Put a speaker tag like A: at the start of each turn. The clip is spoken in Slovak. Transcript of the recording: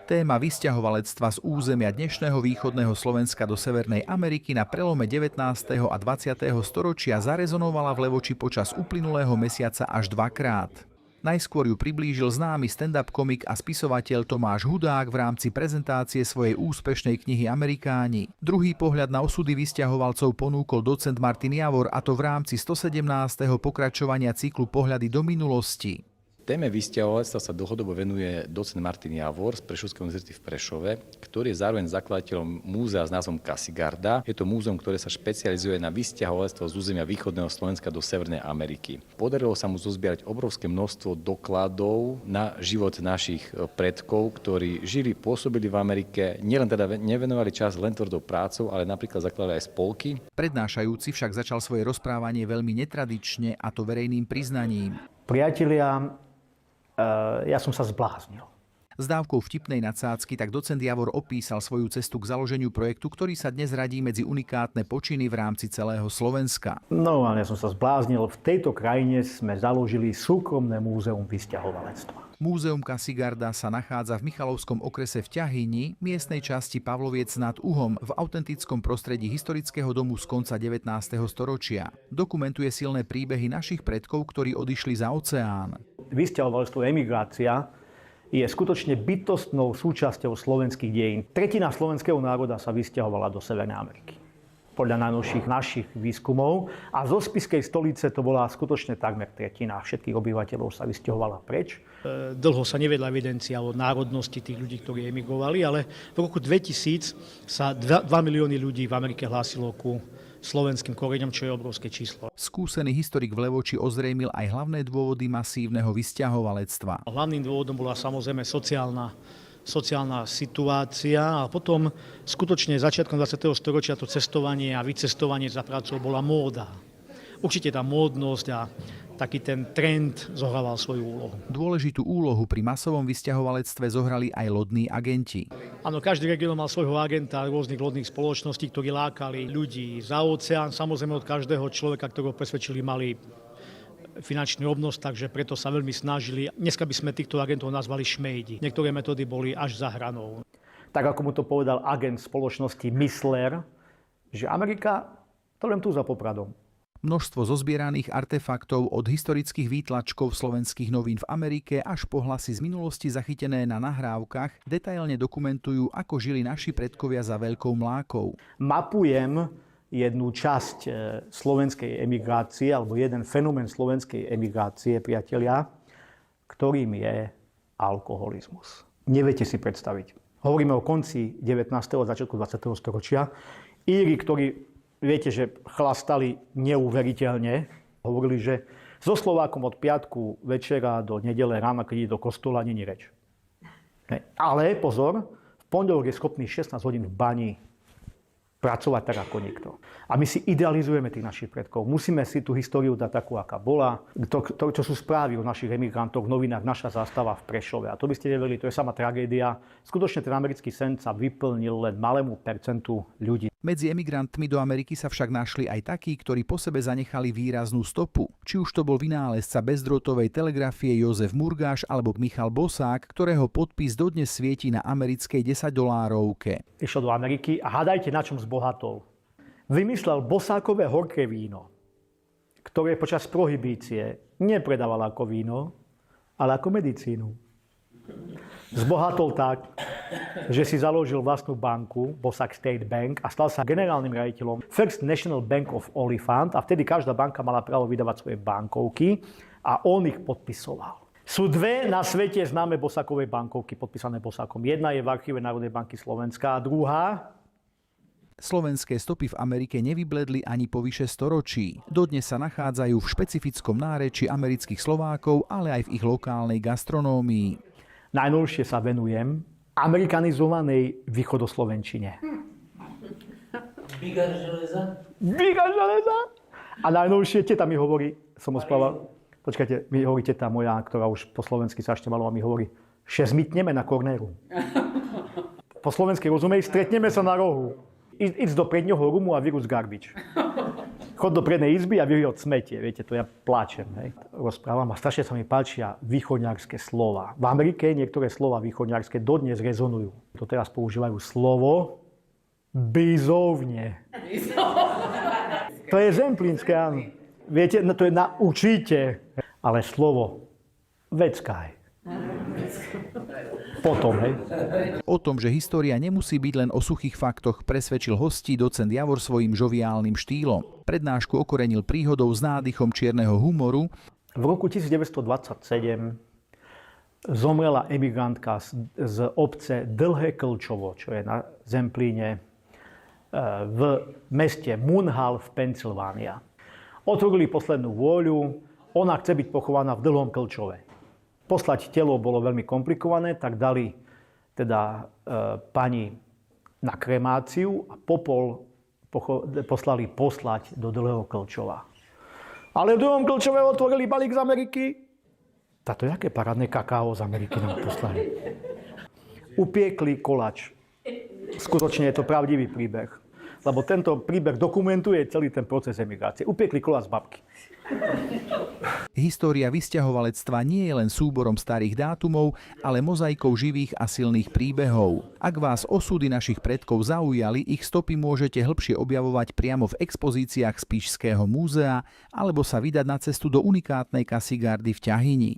A: Téma vysťahovalectva z územia dnešného východného Slovenska do Severnej Ameriky na prelome 19. a 20. storočia zarezonovala v Levoči počas uplynulého mesiaca až dvakrát. Najskôr ju priblížil známy stand-up komik a spisovateľ Tomáš Hudák v rámci prezentácie svojej úspešnej knihy Amerikáni. Druhý pohľad na osudy vysťahovalcov ponúkol docent Martin Javor, a to v rámci 117. pokračovania cyklu Pohľady do minulosti.
B: Téme vysťahovalectva sa dlhodobo venuje docent Martin Javor z Prešovskej univerzity v Prešove, ktorý je zároveň zakladateľom múzea s názvom Casigarda. Je to múzeum, ktoré sa špecializuje na vysťahovalectvo z územia východného Slovenska do Severnej Ameriky. Podarilo sa mu zozbierať obrovské množstvo dokladov na život našich predkov, ktorí žili, pôsobili v Amerike, nielen teda nevenovali čas len tvrdou prácou, ale napríklad zakladali aj spolky.
A: Prednášajúci však začal svoje rozprávanie veľmi netradične, a to verejným priznaním.
C: Priatelia, ja som sa zbláznil.
A: S dávkou vtipnej nadsázky tak docent Javor opísal svoju cestu k založeniu projektu, ktorý sa dnes radí medzi unikátne počiny v rámci celého Slovenska.
C: No, ale ja som sa zbláznil. V tejto krajine sme založili súkromné múzeum vysťahovalectva.
A: Múzeum Casigarda sa nachádza v Michalovskom okrese v Ťahyni, miestnej časti Pavloviec nad Uhom, v autentickom prostredí historického domu z konca 19. storočia. Dokumentuje silné príbehy našich predkov, ktorí odišli za oceán.
C: Vysťahovalectvo, emigrácia je skutočne bytostnou súčasťou slovenských dejín. Tretina slovenského národa sa vysťahovala do Severnej Ameriky. Podľa najnovších našich výskumov. A zo Spišskej stolice to bola skutočne takmer tretina všetkých obyvateľov sa vysťahovala preč.
D: Dlho sa nevedla evidencia o národnosti tých ľudí, ktorí emigrovali, ale v roku 2000 sa 2 milióny ľudí v Amerike hlásilo ku slovenským koreňom, čo je obrovské číslo.
A: Skúsený historik v Levoči ozrejmil aj hlavné dôvody masívneho vysťahovalectva.
D: Hlavným dôvodom bola samozrejme sociálna situácia, a potom skutočne začiatkom 20. storočia to cestovanie a vycestovanie za prácou bola móda. Určite tá módnosť a taký ten trend zohrával svoju úlohu.
A: Dôležitú úlohu pri masovom vysťahovalectve zohrali aj lodní agenti.
D: Áno, každý región mal svojho agenta, rôznych lodných spoločností, ktorí lákali ľudí za oceán. Samozrejme od každého človeka, ktorého presvedčili, mali finančný obnos, takže preto sa veľmi snažili. Dneska by sme týchto agentov nazvali šmejdi. Niektoré metódy boli až za hranou.
C: Tak ako mu to povedal agent spoločnosti Missler, že Amerika to len tu za Popradom.
A: Množstvo zozbieraných artefaktov od historických výtlačkov slovenských novín v Amerike až po hlasy z minulosti zachytené na nahrávkach detailne dokumentujú, ako žili naši predkovia za veľkou mlákou.
C: Mapujem jednu časť slovenskej emigrácie, alebo jeden fenomén slovenskej emigrácie, priatelia, ktorým je alkoholizmus. Neviete si predstaviť. Hovoríme o konci 19. a začiatku 20. storočia. Íri, ktorí, viete, že chlastali neuveriteľne, hovorili, že so Slovákom od piatku večera do nedele rána, keď ide do kostola, nie je reč. Ale pozor, v pondelok je schopný 16 hodín v bani pracovať tak ako nikto. A my si idealizujeme tých našich predkov. Musíme si tú históriu dať takú, aká bola. To, čo sú správy o našich emigrantoch v novinách Naša zástava v Prešove. A to by ste nevedeli, to je sama tragédia. Skutočne ten americký sen sa vyplnil len malému percentu ľudí.
A: Medzi emigrantmi do Ameriky sa však našli aj takí, ktorí po sebe zanechali výraznú stopu. Či už to bol vynálezca bezdrôtovej telegrafie Jozef Murgáš alebo Michal Bosák, ktorého podpis dodnes svieti na americkej 10-dolárovke.
C: Išiel do Ameriky a hádajte, na čom zbohatol. Vymyslel Bosákové horké víno, ktoré počas prohibície nepredával ako víno, ale ako medicínu. Zbohatol tak, že si založil vlastnú banku, Bosak State Bank, a stal sa generálnym riaditeľom First National Bank of Oliphant, a vtedy každá banka mala právo vydávať svoje bankovky a on ich podpisoval. Sú dve na svete známe Bosákové bankovky podpísané Bosákom. Jedna je v archíve Národnej banky Slovenska a druhá...
A: Slovenské stopy v Amerike nevybledli ani po vyše storočí. Dodnes sa nachádzajú v špecifickom nárečí amerických Slovákov, ale aj v ich lokálnej gastronómii.
C: Najnovšie sa venujem amerikanizovanej východoslovenčine.
E: Bigar železa?
C: Bigar železa? A najnovšie teta mi hovorí, som ospával, počkajte, mi hovorí teta moja, ktorá už po slovensky sa števala, mi hovorí, že zmytneme na kornéru. Po slovensky rozumej, stretneme sa na rohu. Ísť do predňoho rumu a vyrúť garbage. chod do prednej izby a vyhoď smetie. Viete, to ja pláčem. Hej. Rozprávam a strašne sa mi páčia východňarské slova. V Amerike niektoré slova východňarské dodnes rezonujú. To teraz používajú slovo bizovne. To je zemplínske, áno. Viete, no to je na určite. Ale slovo veckaj. Potom, hej.
A: O tom, že história nemusí byť len o suchých faktoch, presvedčil hostí docent Javor svojím žoviálnym štýlom. Prednášku okorenil príhodou s nádychom čierneho humoru.
C: V roku 1927 zomrela emigrantka z obce Dlhé Klčovo, čo je na Zemplíne, v meste Munhall v Pensylvánia. Otvorili poslednú vôľu, ona chce byť pochovaná v Dlhom Klčove. Poslať telo bolo veľmi komplikované, tak dali teda pani na kremáciu a popol poslali poslať do Dlhého Klčova. Ale v Dlhom Klčove otvorili balík z Ameriky. Táto jaké parádne kakao z Ameriky nám poslali. Upiekli koláč. Skutočne je to pravdivý príbeh. Lebo tento príbeh dokumentuje celý ten proces emigrácie. Upiekli koláč z babky.
A: História vysťahovalectva nie je len súborom starých dátumov, ale mozaikou živých a silných príbehov. Ak vás osudy našich predkov zaujali, ich stopy môžete hĺbšie objavovať priamo v expozíciách Spišského múzea alebo sa vydať na cestu do unikátnej Kasigardy v Ťahyni.